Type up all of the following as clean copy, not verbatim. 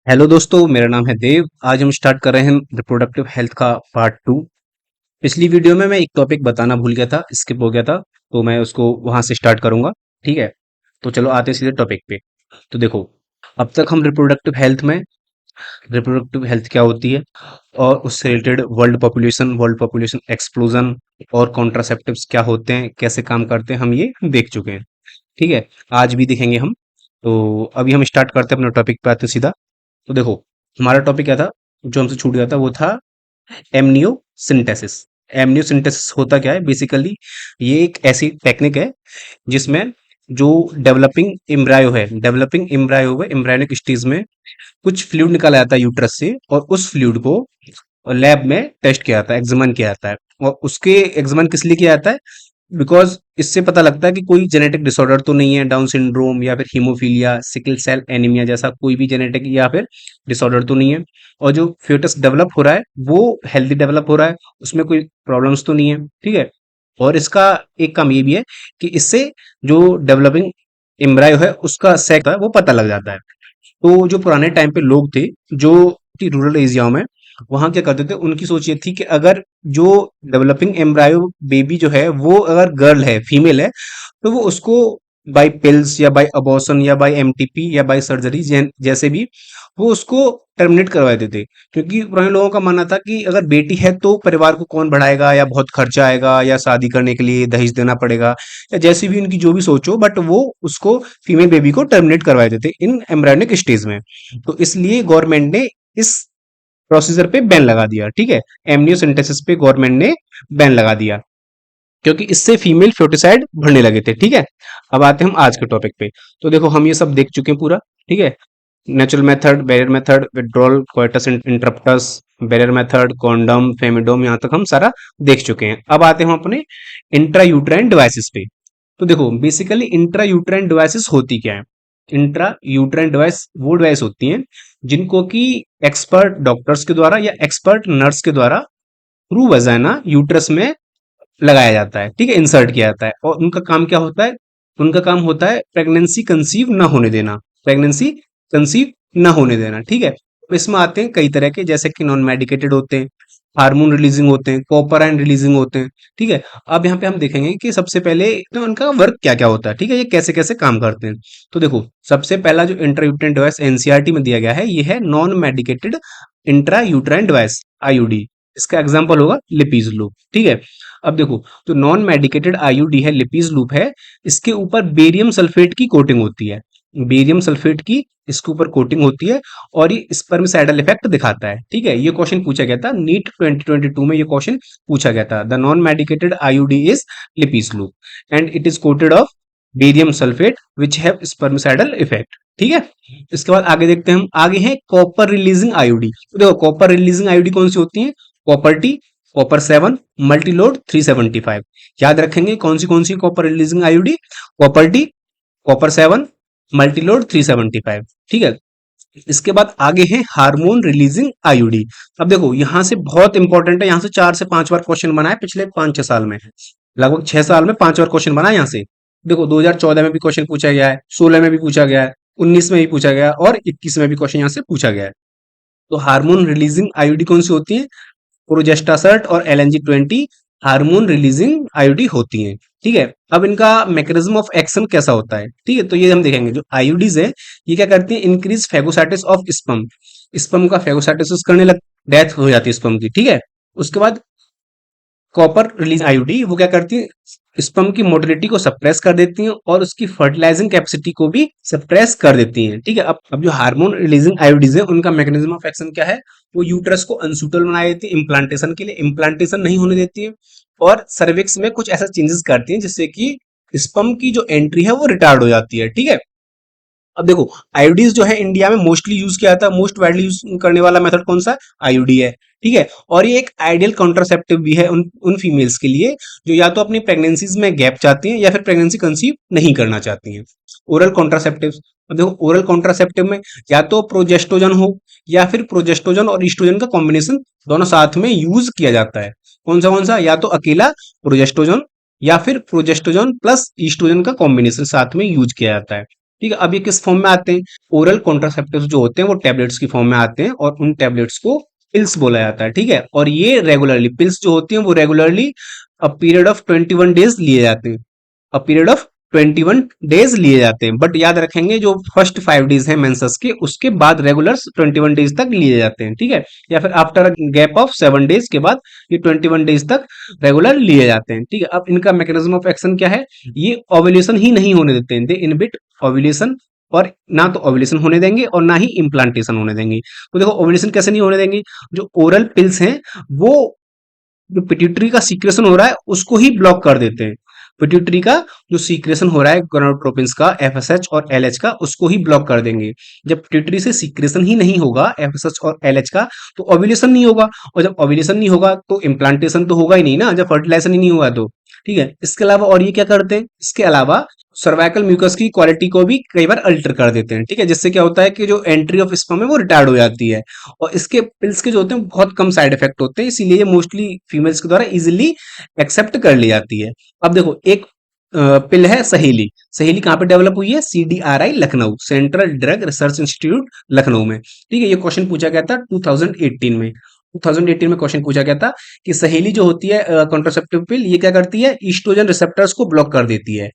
Hello दोस्तों, मेरा नाम है देव। आज हम स्टार्ट कर रहे हैं रिप्रोडक्टिव हेल्थ का पार्ट टू। पिछली वीडियो में मैं एक टॉपिक बताना भूल गया था, स्किप हो गया था, तो मैं उसको वहां से स्टार्ट करूंगा। ठीक है, तो चलो आते हैं सीधे टॉपिक पे। तो देखो, अब तक हम रिप्रोडक्टिव हेल्थ क्या होती है और उससे रिलेटेड वर्ल्ड पॉपुलेशन एक्सप्लोजन और कॉन्ट्रासेप्टिव्स क्या होते हैं, कैसे काम करते हैं, हम ये देख चुके हैं। ठीक है, आज भी दिखेंगे हम। तो अभी हम स्टार्ट करते हैं अपने टॉपिक पे, आते हैं सीधा। तो देखो, हमारा टॉपिक क्या था, जो हमसे छूट गया था, वो था एमनियोसिंथेसिस। एमनियोसिंथेसिस होता क्या है बेसिकली? ये एक ऐसी टेक्निक है जिसमें जो डेवलपिंग एम्ब्रायो है, एम्ब्रायोनिक स्टेज में कुछ फ्लूइड निकाला जाता है यूट्रस से, और उस फ्लूइड को लैब में टेस्ट किया जाता है, एग्जामिन किया जाता है। और उसके एग्जामिन किस लिए किया जाता है? बिकॉज इससे पता लगता है कि कोई जेनेटिक डिसऑर्डर तो नहीं है, डाउन सिंड्रोम या फिर हीमोफीलिया, सिकल सेल एनीमिया जैसा कोई भी जेनेटिक या फिर डिसऑर्डर तो नहीं है। और जो फ्यूटस डेवलप हो रहा है वो हेल्दी डेवलप हो रहा है, उसमें कोई प्रॉब्लम्स तो नहीं है। ठीक है, और इसका एक काम ये भी है कि इससे जो डेवलपिंग एम्ब्रायो है उसका सेक्स है वो पता लग जाता है। तो जो पुराने टाइम पे लोग थे, जो कि रूरल एरियाओं में, वहां क्या करते थे, उनकी सोच ये थी कि अगर जो डेवलपिंग एम्ब्रायो बेबी जो है वो अगर गर्ल है, फीमेल है, तो वो उसको बाय पिल्स या बाय अबॉर्शन या बाय एमटीपी या बाय सर्जरी जैसे भी वो उसको टर्मिनेट करवा देते थे। क्योंकि पुराने लोगों का मानना था कि अगर बेटी है तो परिवार को कौन बढ़ाएगा, या बहुत खर्चा आएगा, या शादी करने के लिए दहेज देना पड़ेगा, या जैसी भी उनकी जो भी सोच हो, बट वो उसको फीमेल बेबी को टर्मिनेट करवा देते इन एम्ब्रायोनिक स्टेज में। तो इसलिए गवर्नमेंट ने इस प्रोसीजर पे बैन लगा दिया। ठीक है, एमनियोसेंटेसिस पे गवर्नमेंट ने बैन लगा दिया, क्योंकि इससे फीमेल फ्यूटिसाइड बढ़ने लगे थे। ठीक है, अब आते हैं हम आज के टॉपिक पे। तो देखो, हम ये सब देख चुके हैं पूरा। ठीक है, natural method, barrier method, withdrawal, coitus interruptus, barrier method, condom, femidom, यहाँ तक हम सारा देख चुके हैं। अब आते हैं हम अपने इंट्रा यूट्राइन डिवाइसेस पे। तो देखो, बेसिकली इंट्रा यूट्राइन डिवाइसेस होती क्या है? इंट्रा यूट्राइन डिवाइस वो डिवाइस होती हैं जिनको कि एक्सपर्ट डॉक्टर्स के द्वारा या एक्सपर्ट नर्स के द्वारा थ्रू वजाना यूट्रस में लगाया जाता है। ठीक है, इंसर्ट किया जाता है, और उनका काम क्या होता है? उनका काम होता है प्रेगनेंसी कंसीव ना होने देना, प्रेगनेंसी कंसीव ना होने देना। ठीक है, तो इसमें आते हैं कई तरह के, जैसे कि नॉन मेडिकेटेड होते हैं, हार्मोन रिलीजिंग होते हैं, कॉपर आयन रिलीजिंग होते हैं। ठीक है, अब यहाँ पे हम देखेंगे कि सबसे पहले तो उनका वर्क क्या क्या होता है। ठीक है, ये कैसे कैसे काम करते हैं। तो देखो, सबसे पहला जो इंट्रायूटेराइन डिवाइस एनसीईआरटी में दिया गया है, ये है non medicated intrauterine device, IUD. इसका एग्जांपल होगा लिपीज लूप। ठीक है, अब देखो, जो नॉन मेडिकेटेड आईयूडी है, लिपीज लूप है, इसके ऊपर बेरियम सल्फेट की कोटिंग होती है। बेरियम सल्फेट की इसके ऊपर कोटिंग होती है, और ये स्पर्मिसाइडल इफेक्ट दिखाता है। ठीक है, ये क्वेश्चन पूछा गया था नीट 2022 में, ये क्वेश्चन पूछा गया था। The non medicated IUD is Lippes loop and it is coated of barium sulphate which have spermicidal effect. ठीक है, इसके बाद आगे देखते हैं हम, आगे है कॉपर रिलीजिंग आईयूडी। तो देखो, कॉपर रिलीजिंग आईयूडी कौन सी होती है? Copper T, copper 7, multiload 375। याद रखेंगे कौन सी copper releasing IUD? Copper T, copper 7, multiload 375। ठीक है, इसके बाद आगे है हार्मोन रिलीजिंग आईयूडी। अब देखो, यहां से बहुत इंपॉर्टेंट है, यहां से 4 से 5 बार क्वेश्चन बना है पिछले 5-6 साल में, लगभग 6 साल में 5 बार क्वेश्चन बना है यहाँ से। देखो, 2014 में भी क्वेश्चन पूछा गया है, 16 में भी पूछा गया है, 19 में भी पूछा गया है, और 21 में भी क्वेश्चन यहाँ से पूछा गया है। तो हार्मोन रिलीजिंग आईयूडी कौन सी होती है? प्रोजेस्टासर्ट और LNG-20 हार्मोन रिलीजिंग आईयूडी होती हैं। ठीक है, अब इनका मैकेनिज्म ऑफ एक्शन कैसा होता है? ठीक है, तो ये हम देखेंगे। जो आईयूडीज है, ये क्या करती हैं? इंक्रीज फेगोसाइटिस ऑफ स्पर्म, स्पर्म का फेगोसाइटिस करने लग, डेथ हो जाती है स्पर्म की। ठीक है, उसके बाद कॉपर रिलीज आईयूडी वो क्या करती है? स्पर्म की मोटिलिटी को सप्रेस कर देती हैं, और उसकी फर्टिलाइजिंग कैपेसिटी को भी सप्रेस कर देती हैं। ठीक है, अब जो हार्मोन रिलीजिंग आईयूडीज है, उनका मैकेनिज्म ऑफ एक्शन क्या है? वो यूट्रस को अनसुटेबल बना देती है इम्प्लांटेशन के लिए, इम्प्लांटेशन नहीं होने देती है, और सर्विक्स में कुछ ऐसा चेंजेस करती है जिससे कि स्पर्म की जो एंट्री है वो रिटार्ड हो जाती है। ठीक है, अब देखो, आईयूडीज जो है इंडिया में मोस्टली यूज किया जाता है, मोस्ट वाइडली यूज करने वाला मेथड कौन सा? आईयूडी है। ठीक है, और ये एक आइडियल कॉन्ट्रासेप्टिव भी है उन फीमेल्स के लिए जो या तो अपनी प्रेगनेंसीज में गैप चाहती हैं या फिर प्रेगनेंसी कंसीव नहीं करना चाहती हैं। ओरल कॉन्ट्रासेप्टिव, अब देखो, ओरल कॉन्ट्रासेप्टिव में या तो प्रोजेस्टोजन हो, या फिर प्रोजेस्टोजन और ईस्ट्रोजन का कॉम्बिनेशन दोनों साथ में यूज किया जाता है। कौन सा? या तो अकेला प्रोजेस्टोजन, या फिर प्रोजेस्टोजन प्लस ईस्ट्रोजन का कॉम्बिनेशन साथ में यूज किया जाता है। ठीक है, अब ये किस फॉर्म में आते हैं? ओरल कॉन्ट्रासेप्टिव्स जो होते हैं वो टैबलेट्स की फॉर्म में आते हैं और उन टैबलेट्स को पिल्स बोला जाता है। ठीक है, और ये रेगुलरली पिल्स जो होती हैं वो regularly a period of 21 days लिए जाते हैं। अ पीरियड ऑफ 21 डेज लिए जाते हैं, बट याद रखेंगे जो फर्स्ट 5 डेज है मेंसेस के, उसके बाद रेगुलर 21 डेज तक लिए जाते हैं। ठीक है, या फिर आफ्टर गैप ऑफ 7 डेज के बाद ये 21 डेज तक रेगुलर लिए जाते हैं। ठीक है, अब इनका मैकेनिज्म ऑफ एक्शन क्या है? ये ओव्यूलेशन ही नहीं होने देते हैं, दे इनहिबिट ओव्यूलेशन, और ना तो ओव्यूलेशन होने देंगे और ना ही इम्प्लांटेशन होने देंगे। तो देखो ओव्यूलेशन कैसे नहीं होने देंगे? जो ओरल पिल्स हैं वो जो पिट्यूटरी का सीक्रेशन हो रहा है उसको ही ब्लॉक कर देते हैं। पिट्यूटरी का जो सीक्रेशन हो रहा है गोनाडोट्रोपिन्स का, एफएसएच और एलएच का, उसको ही ब्लॉक कर देंगे। जब पिट्यूटरी से सीक्रेशन ही नहीं होगा एफएसएच और एलएच का, तो ओव्यूलेशन नहीं होगा, और जब ओव्यूलेशन नहीं होगा तो इम्प्लांटेशन तो होगा ही नहीं ना, जब फर्टिलाइजेशन ही नहीं हुआ तो। ठीक है, इसके अलावा और ये क्या करते हैं? इसके अलावा सर्वाइकल म्यूकस की क्वालिटी को भी कई बार अल्टर कर देते हैं। ठीक है, जिससे क्या होता है कि जो एंट्री ऑफ स्पर्म है वो रिटार्ड हो जाती है, और इसके पिल्स के जो होते हैं बहुत कम साइड इफेक्ट होते हैं, इसीलिए ये मोस्टली फीमेल्स के द्वारा इजिली एक्सेप्ट कर ली जाती है। अब देखो एक पिल है सहेली। सहेली कहाँ पे डेवलप हुई है? CDRI Lucknow, central drug research institute Lucknow में। ठीक है, ये क्वेश्चन पूछा गया था 2018 में। 2018 में क्वेश्चन पूछा गया था कि सहेली जो होती है कॉन्ट्रासेप्टिव पिल, ये क्या करती है? ईस्ट्रोजन रिसेप्टर्स को ब्लॉक कर देती है।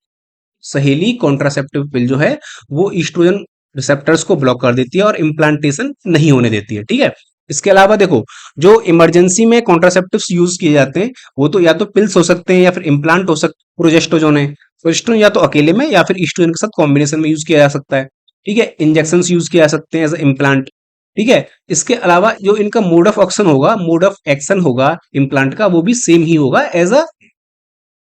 सहेली कॉन्ट्रासेप्टिव पिल जो है वो ईस्ट्रोजन रिसेप्टर्स को ब्लॉक कर देती है और इम्प्लांटेशन नहीं होने देती है। ठीक है, इसके अलावा देखो जो इमरजेंसी में कॉन्ट्रासेप्टिव्स यूज किए जाते हैं वो तो या तो पिल्स हो सकते हैं या फिर इम्प्लांट हो सकते। प्रोजेस्टेरोन है, प्रोजेस्टेरोन या तो अकेले में या फिर ईस्ट्रोजन के साथ कॉम्बिनेशन में यूज किया जा सकता है। ठीक है, इंजेक्शन यूज किया जा सकते हैं एज इम्प्लांट। ठीक है, इसके अलावा जो इनका मोड ऑफ एक्शन होगा, मोड ऑफ एक्शन होगा इम्प्लांट का, वो भी सेम ही होगा एज अ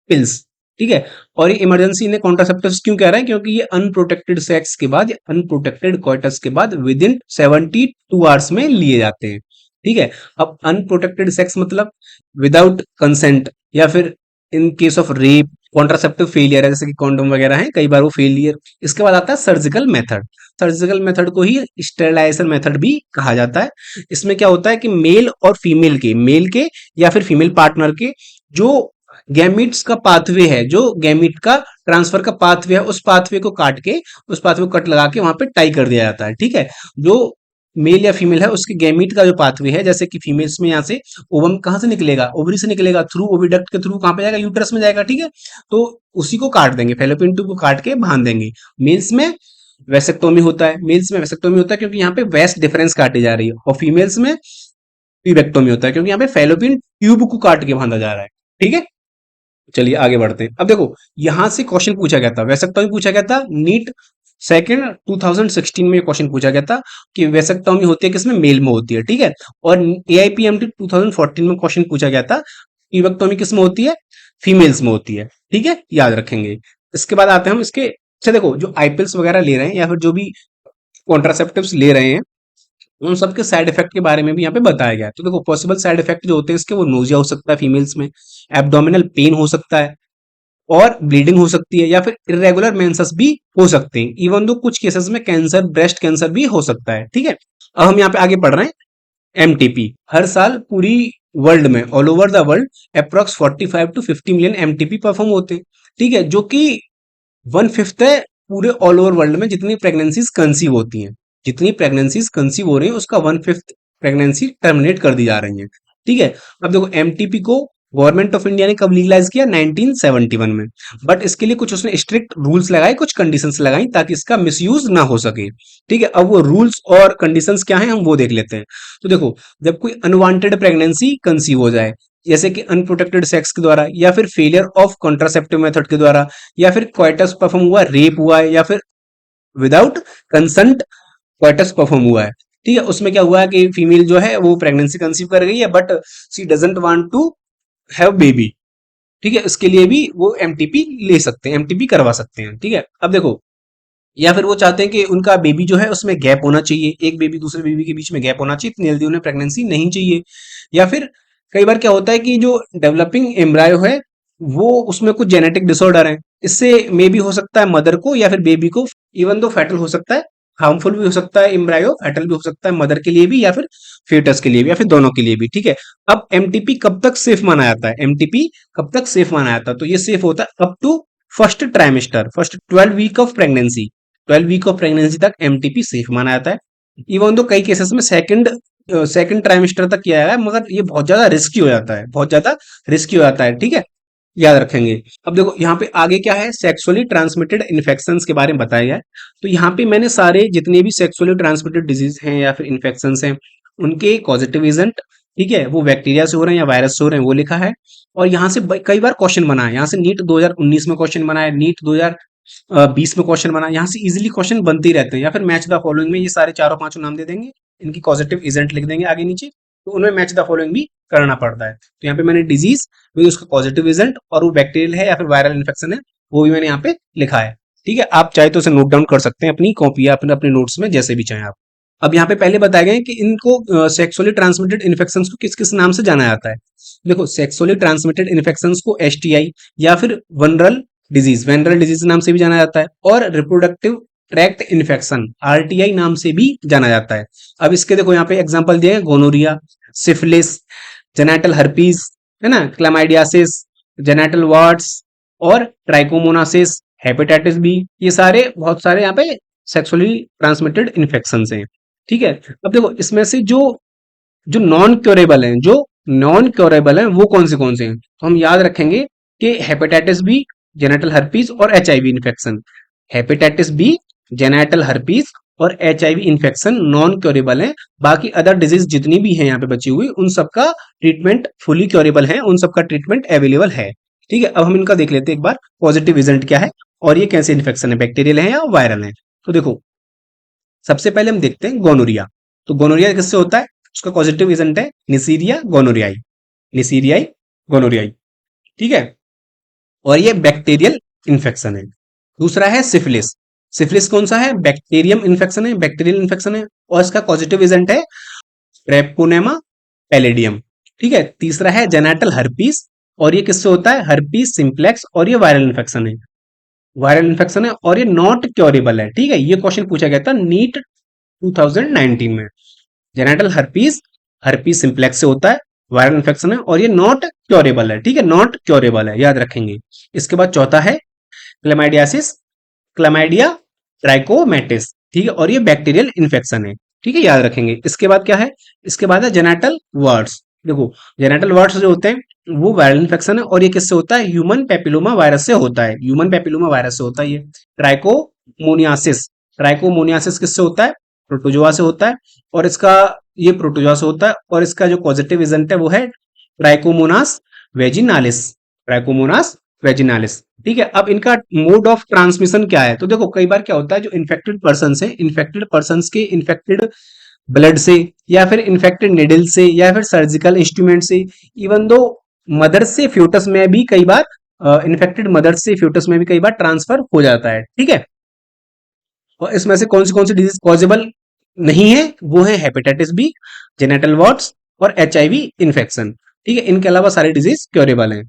पिल्स। ठीक है, और ये इमरजेंसी इन्हें कॉन्ट्रासेप्टिव्स क्यों कह रहे हैं? क्योंकि ये अनप्रोटेक्टेड सेक्स के बाद, अनप्रोटेक्टेड कॉइटस के बाद विद इन 72 आवर्स में लिए जाते हैं। ठीक है, अब अनप्रोटेक्टेड सेक्स मतलब विदाउट कंसेंट, या फिर in case of rape, contraceptive failure है जैसे कि कॉन्डोम वगैरह हैं, कई बार वो फेलियर। इसके बाद आता है सर्जिकल मेथड। सर्जिकल मेथड को ही स्टेरिलाइजेशन मेथड भी कहा जाता है। इसमें क्या होता है कि मेल के या फिर फीमेल पार्टनर के जो गैमीट्स का पाथवे है, जो गैमीट का ट्रांसफर का पाथवे है, उस पाथवे को काट के, उस पाथवे को कट लगा के वहां पे टाई कर दिया जाता है। ठीक है, जो मेल या फीमेल है उसके गैमीट का जो पाथवे है, जैसे कि फीमेल्स में यहाँ से ओवम कहाँ से निकलेगा? ओवरी से निकलेगा, थ्रू ओविडक्ट के थ्रू कहाँ पे जाएगा? यूट्रस में जाएगा। ठीक है, तो उसी को काट देंगे, फेलोपियन ट्यूब को काट के बांध देंगे। मेल्स में वेसेक्टोमी होता है, मेल्स में वेसेक्टोमी होता है क्योंकि यहाँ पे वेस्ट डिफरेंस काटी जा रही है, और फीमेल्स में ट्यूबेक्टोमी होता है क्योंकि यहाँ पे फेलोपियन ट्यूब को काट के बांधा जा रहा है। ठीक है, चलिए आगे बढ़ते हैं। अब देखो यहां से क्वेश्चन पूछा गया था, वैसेक्टोमी पूछा गया था नीट सेकंड 2016 में क्वेश्चन पूछा गया था कि वैसेक्टोमी होती है किसमें? मेल में होती है। ठीक है, और एआईपीएमटी 2014 में क्वेश्चन पूछा गया था ट्यूबेक्टोमी किसमें होती है? फीमेल्स में होती है। ठीक है, याद रखेंगे। इसके बाद आते हैं हम इसके, अच्छा देखो जो आईपिल्स वगैरह ले रहे हैं या फिर जो भी कॉन्ट्रासेप्टिव्स ले रहे हैं, उन सबके साइड इफेक्ट के बारे में भी यहाँ पे बताया गया है। तो देखो पॉसिबल साइड इफेक्ट जो होते हैं इसके, वो नोजिया हो सकता है फीमेल्स में, एब्डोमिनल पेन हो सकता है, और ब्लीडिंग हो सकती है, या फिर इरेगुलर मेंसेस भी हो सकते हैं। इवन दो कुछ केसेस में कैंसर, ब्रेस्ट कैंसर भी हो सकता है। ठीक है, अब हम यहाँ पे आगे बढ़ रहे हैं। एमटीपी हर साल पूरी वर्ल्ड में, all over the world, approx 45 to 50 million MTP perform होते हैं। ठीक है, जो कि 1/5 है पूरे ऑल ओवर वर्ल्ड में जितनी प्रेगनेंसीज कंसीव होती हैं। जितनी प्रेगनेंसीज कंसीव हो रही है उसका 1/5 प्रेगनेंसी टर्मिनेट कर दी जा रही है। ठीक है, अब देखो एमटीपी को गवर्नमेंट ऑफ इंडिया ने कब लीगलाइज किया? 1971 में। बट इसके लिए कुछ उसने स्ट्रिक्ट रूल्स लगाए, कुछ कंडीशंस लगाई ताकि इसका मिसयूज ना हो सके। ठीक है, अब वो रूल्स और कंडीशंस क्या हैं हम वो देख लेते हैं। तो देखो जब कोई अनवांटेड प्रेगनेंसी कंसीव हो जाए, जैसे कि अनप्रोटेक्टेड सेक्स के द्वारा, या फिर फेलियर ऑफ कॉन्ट्रासेप्टिव मेथड के द्वारा, या फिर क्वाइटस परफॉर्म हुआ, रेप हुआ है, या फिर विदाउट कंसेंट क्वाइटस परफॉर्म हुआ है। ठीक है, उसमें क्या हुआ है कि फीमेल जो है वो प्रेगनेंसी कंसीव कर गई है but she doesn't want to have baby. ठीक है, इसके लिए भी वो एमटीपी ले सकते हैं, एमटीपी करवा सकते हैं। ठीक है, अब देखो या फिर वो चाहते हैं कि उनका बेबी जो है उसमें गैप होना चाहिए, एक बेबी दूसरे बेबी के बीच में गैप होना चाहिए, इतनी जल्दी उन्हें प्रेगनेंसी नहीं चाहिए। या फिर कई बार क्या होता है कि जो डेवलपिंग एम्ब्रायो है वो, उसमें कुछ जेनेटिक डिसऑर्डर है, इससे मे बी हो सकता है मदर को या फिर बेबी को, इवन दो फैटल हो सकता है, हार्मफुल भी हो सकता है एम्ब्रायो, फैटल भी हो सकता है मदर के लिए भी या फिर फेटस के लिए भी या फिर दोनों के लिए भी। ठीक है, अब एमटीपी कब तक सेफ माना जाता है? एमटीपी कब तक सेफ माना जाता है? तो ये सेफ होता है up to first trimester, first 12 week of pregnancy. 12 week of pregnancy तक एमटीपी सेफ माना जाता है। इवन तो कई केसेस में सेकंड ट्राइमेस्टर तक किया है, मगर ये बहुत ज्यादा रिस्की हो जाता है, बहुत ज्यादा रिस्की हो जाता है, ठीक है, याद रखेंगे। अब देखो यहाँ पे आगे क्या है, सेक्सुअली ट्रांसमिटेड इन्फेक्शंस के बारे में बताया गया है। तो यहाँ पे मैंने सारे जितने भी सेक्सुअली ट्रांसमिटेड डिजीज हैं या फिर इन्फेक्शंस हैं, उनके पॉजिटिव एजेंट, ठीक है, वो बैक्टीरिया से हो रहे हैं या वायरस से हो रहे हैं, वो लिखा है। और यहाँ से कई बार क्वेश्चन बना है, यहाँ से नीट 2019 में क्वेश्चन बना है, नीट 2020 में क्वेश्चन बना है, यहाँ से इजीली क्वेश्चन बनते ही रहते हैं। या फिर मैच द फॉलोइंग में ये सारे चारों पांचों नाम दे देंगे, इनकी पॉजिटिव एजेंट लिख देंगे आगे नीचे, तो उनमें मैच द फॉलोइंग भी करना पड़ता है। तो यहाँ पे मैंने डिजीज भी उसका पॉजिटिव एजेंट और वो बैक्टीरियल है या फिर वायरल इन्फेक्शन है, वो भी मैंने यहाँ पे लिखा है, ठीक है। आप चाहे तो उसे नोट डाउन कर सकते हैं अपनी कॉपी या अपने अपने नोट्स में, जैसे भी चाहें आप। अब यहाँ पे पहले बताया गया है कि इनको सेक्सुअली ट्रांसमिटेड इन्फेक्शंस को किस किस नाम से जाना जाता है। देखो, सेक्सुअली ट्रांसमिटेड इन्फेक्शंस को एसटीआई या फिर वेनरल डिजीज नाम से भी जाना जाता है, और रिप्रोडक्टिव ट्रैक्ट इन्फेक्शन आरटीआई नाम से भी जाना जाता है। अब इसके देखो यहाँ पे एग्जांपल दिए हैं, गोनोरिया, सिफिलिस, जेनेटल हर्पीज, है ना, क्लामाइडियासिस, जेनेटल वार्ड्स और ट्राइकोमोनासिस, हेपेटाइटिस बी, ये सारे बहुत सारे यहाँ पे सेक्सुअली ट्रांसमिटेड इन्फेक्शंस हैं, ठीक है। अब देखो इसमें से जो जो नॉन क्योरेबल हैं वो कौन से हैं, तो हम याद रखेंगे कि हेपेटाइटिस बी, जेनेटल हर्पीज और HIV infection. Hepatitis B, genital herpes और एचआईवी इन्फेक्शन नॉन क्योरेबल हैं। बाकी अदर डिजीज जितनी भी हैं यहाँ पे बची हुई, उन सबका ट्रीटमेंट फुली क्योरेबल है, उन सबका ट्रीटमेंट अवेलेबल है, ठीक है। अब हम इनका देख लेते हैं एक बार, पॉजिटिव रिजल्ट क्या है और ये कैसे इन्फेक्शन है, बैक्टीरियल है या वायरल है। तो देखो, सबसे पहले हम देखते हैं गोनोरिया। तो गोनोरिया किससे होता है, उसका पॉजिटिव एजेंट है निसीरिया गोनोरियाई, निसीरियाई गोनोरियाई, ठीक है, और ये बैक्टीरियल इन्फेक्शन है। दूसरा है सिफिलिस। सिफिलिस कौन सा है, बैक्टीरियम इन्फेक्शन है, बैक्टीरियल इन्फेक्शन है, और इसका पॉजिटिव एजेंट है ट्रेपोनेमा पैलिडियम, ठीक है। तीसरा है जेनेटल हर्पीस, और ये किससे होता है, हर्पीस सिंप्लेक्स, और ये वायरल इन्फेक्शन है और ये नॉट क्योरेबल है, ठीक है। ये क्वेश्चन पूछा गया था नीट 2019 में। जेनेटल हर्पीस, हर्पीस सिंप्लेक्स से होता है, वायरल इन्फेक्शन है और ये नॉट क्योरेबल है, ठीक है, नॉट क्योरेबल है, याद रखेंगे। इसके बाद चौथा है क्लेमाइडियासिस, क्लेमाइडिया ट्राइकोमेटिस, ठीक है, और ये बैक्टीरियल इन्फेक्शन है, ठीक है, याद रखेंगे। इसके बाद क्या है, इसके बाद है जेनेटल वर्ड्स। देखो, जेनेटल वर्ड्स जो होते हैं वो वायरल इन्फेक्शन है, और ये किससे होता है, ह्यूमन पेपिलोमा वायरस से होता है, ह्यूमन पेपिलोमा वायरस से होता है ये। ट्राइकोमोनियासिस, ट्राइकोमोनियासिस किससे होता है, प्रोटोजोआ से होता है, और इसका ये प्रोटोजोआ से होता है, और इसका जो पॉजिटिव एजेंट है वो है ट्राइकोमोनास वेजिनालिस, ट्राइकोमोनास वेजिनालिस, ठीक है। अब इनका मोड ऑफ ट्रांसमिशन क्या है, तो देखो कई बार क्या होता है, जो इन्फेक्टेड पर्सन है, इन्फेक्टेड पर्सन के इन्फेक्टेड ब्लड से या फिर इन्फेक्टेड निडल से या फिर सर्जिकल इंस्ट्रूमेंट से, इवन दो मदर से फ्यूटस में भी कई बार इन्फेक्टेड मदर से फ्यूटस में भी कई बार ट्रांसफर हो जाता है, ठीक है। और इसमें से कौन सी डिजीज पॉसिबल नहीं है, वो है हेपेटाइटिस बी, जेनेटल वॉर्ड्स और एचआईवी इन्फेक्शन, ठीक है। इनके अलावा सारी डिजीज क्योरेबल हैं।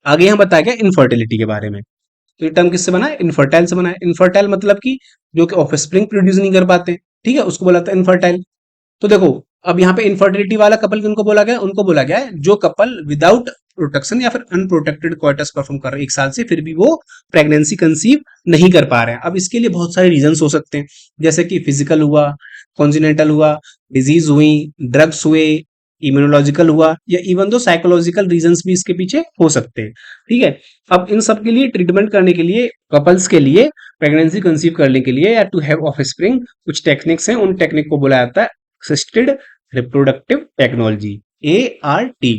आगे यहाँ बताया गया इनफर्टिलिटी के बारे में। तो ये टर्म किससे बना है, इनफर्टाइल से बना है। इनफर्टाइल मतलब कि जो कि ऑफस्प्रिंग प्रोड्यूस नहीं कर पाते, ठीक है, उसको बोला था इनफर्टाइल। तो देखो, अब यहाँ पे इनफर्टिलिटी वाला कपल किनको बोला गया, उनको बोला गया है जो कपल विदाउट प्रोटेक्शन या फिर अनप्रोटेक्टेड क्वार्टर्स परफॉर्म कर रहे हैं 1 साल से, फिर भी वो प्रेगनेंसी कंसीव नहीं कर पा रहे हैं। अब इसके लिए बहुत सारे रीजंस हो सकते हैं, जैसे कि फिजिकल हुआ, कॉन्जिनेंटल हुआ, डिजीज हुई, ड्रग्स हुए, इम्यूनोलॉजिकल हुआ, या इवन दो साइकोलॉजिकल रीजंस भी इसके पीछे हो सकते हैं, ठीक है। अब इन सब के लिए ट्रीटमेंट करने के लिए कपल्स के लिए प्रेगनेंसी कंसीव करने के लिए या टू हैव ऑफस्प्रिंग कुछ टेक्निक्स हैं, उन टेक्निक को बोला जाता है असिस्टेड रिप्रोडक्टिव टेक्नोलॉजी, ART,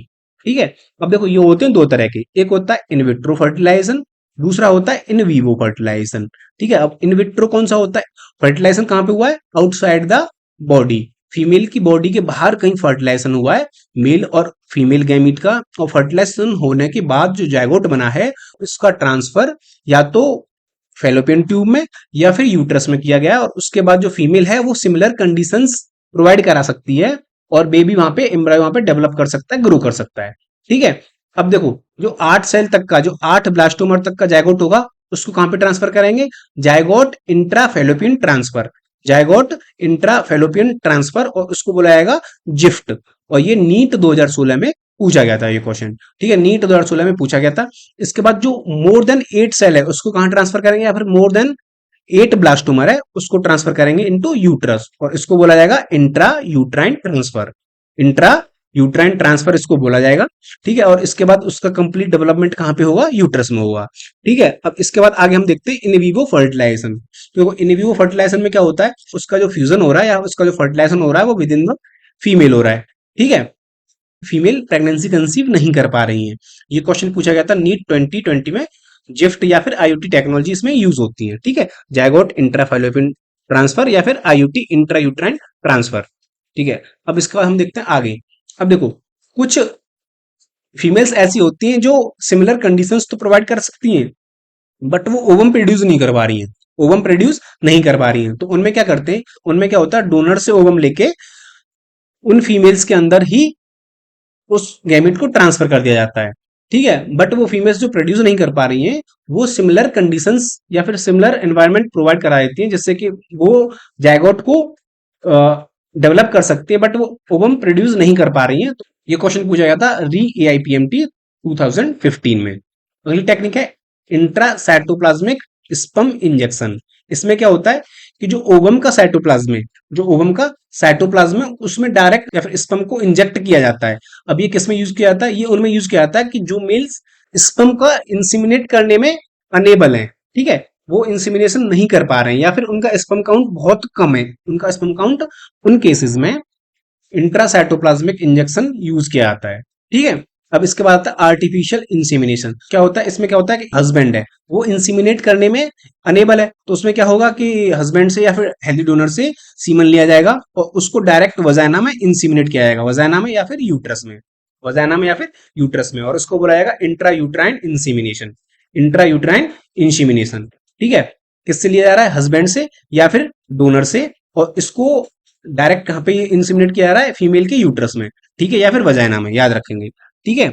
ठीक है। अब देखो, ये होते हैं दो तरह के, एक होता है इन विट्रो फर्टिलाइजेशन, दूसरा होता है इन वीवो फर्टिलाइजेशन, ठीक है। अब इन विट्रो कौन सा होता है, फर्टिलाइजेशन कहाँ पे हुआ है, आउटसाइड द बॉडी, फीमेल की बॉडी के बाहर कहीं फर्टिलाइजेशन हुआ है मेल और फीमेल गैमीट का, और फर्टिलाइजेशन होने के बाद जो जायगोट बना है उसका ट्रांसफर या तो फेलोपियन ट्यूब में या फिर यूट्रस में किया गया है, और उसके बाद जो फीमेल है वो सिमिलर कंडीशंस प्रोवाइड करा सकती है, और बेबी वहां पे एम्ब्रायो वहां पे डेवलप कर सकता है, ग्रो कर सकता है, ठीक है। अब देखो, जो 8 सेल तक का, जो 8 ब्लास्टोमर तक का जायगोट होगा, उसको कहां पे ट्रांसफर करेंगे, zygote intrafallopian transfer, zygote intrafallopian transfer, और उसको बोला जाएगा जिफ्ट। और ये नीट 2016 में पूछा गया था ये क्वेश्चन, ठीक है, नीट 2016 में पूछा गया था। इसके बाद जो मोर देन 8 सेल है उसको कहां ट्रांसफर करेंगे, या फिर मोर देन 8 ब्लास्टोमर है उसको ट्रांसफर करेंगे इनटू यूट्रस, और इसको बोला जाएगा intra uterine transfer. Intra uterine transfer इसको बोला जाएगा। ठीक है, और इसके बाद उसका कंप्लीट डेवलपमेंट कहाँ पे होगा? यूट्रस में होगा। ठीक है, अब इसके बाद आगे हम देखते हैं इन विवो फर्टिलाइजेशन। तो इन विवो फर्टिलाइजेशन में क्या होता है? उसका जो फ्यूजन हो रहा है या उसका जो फर्टिलाइजेशन हो रहा है वो विद इन द फीमेल हो रहा है। ठीक है, फीमेल प्रेगनेंसी कंसीव नहीं कर पा रही है। ये क्वेश्चन पूछा गया था नीट 2020 में। जिफ्ट या फिर आईयूटी टेक्नोलॉजी इसमें यूज होती है। ठीक है, जायगोट इंट्राफाइलोपियन ट्रांसफर या फिर आईयूटी इंट्रायूट्राइन ट्रांसफर। ठीक है, अब इसके बाद हम देखते हैं आगे। अब देखो, कुछ फीमेल्स ऐसी होती हैं जो सिमिलर कंडीशंस तो प्रोवाइड कर सकती हैं, बट वो ओवम प्रोड्यूस नहीं कर पा रही हैं। ओवम प्रोड्यूस नहीं कर पा रही हैं, तो उनमें क्या करते हैं? उनमें क्या होता है, डोनर से ओवम लेके उन फीमेल्स के अंदर ही उस गैमेट को ट्रांसफर कर दिया जाता है। ठीक है, बट वो फीमेल्स जो प्रोड्यूस नहीं कर पा रही हैं, वो सिमिलर कंडीशंस या फिर सिमिलर एनवायरनमेंट प्रोवाइड करा देती हैं, जिससे कि वो जायगोट को डेवलप कर सकती है, बट वो ओवम प्रोड्यूस नहीं कर पा रही हैं। तो ये क्वेश्चन पूछा गया था री AIPMT 2015 में। अगली टेक्निक है इंट्रासाइटोप्लाज्मिक स्पर्म इंजेक्शन। इसमें क्या होता है कि जो ओवम का साइटोप्लाज्म है उसमें डायरेक्ट या फिर स्पर्म को इंजेक्ट किया जाता है। अब ये किसमें यूज किया जाता है? ये उनमें यूज किया जाता है कि जो मेल्स स्पर्म का इंसिमिनेट करने में अनेबल है। ठीक है, वो इंसिमिनेशन नहीं कर पा रहे हैं या फिर उनका स्पर्म काउंट बहुत कम है। उनका स्पर्म काउंट, उन केसेस में इंट्रासाइटोप्लाज्मिक इंजेक्शन यूज किया जाता है। ठीक है, अब इसके बाद आता है आर्टिफिशियल इंसिमिनेशन। क्या होता है इसमें? क्या होता है कि हस्बैंड है वो इंसिमिनेट करने में अनेबल है, तो उसमें क्या होगा कि हस्बैंड से या फिर हेल्दी डोनर से सीमन लिया जाएगा और उसको डायरेक्ट वजाइना में इंसिमिनेट किया जाएगा, वजाइना में या फिर यूट्रस में, वजाइना में या फिर यूट्रस में, और उसको बुलाया जाएगा intra uterine insemination. Intra uterine insemination. ठीक है, किससे लिया जा रहा है? हस्बैंड से या फिर डोनर से, और इसको डायरेक्ट कहाँ पे इंसिमिनेट किया जा रहा है? फीमेल के यूट्रस में। ठीक है, या फिर वजाइना में, याद रखेंगे। ठीक है,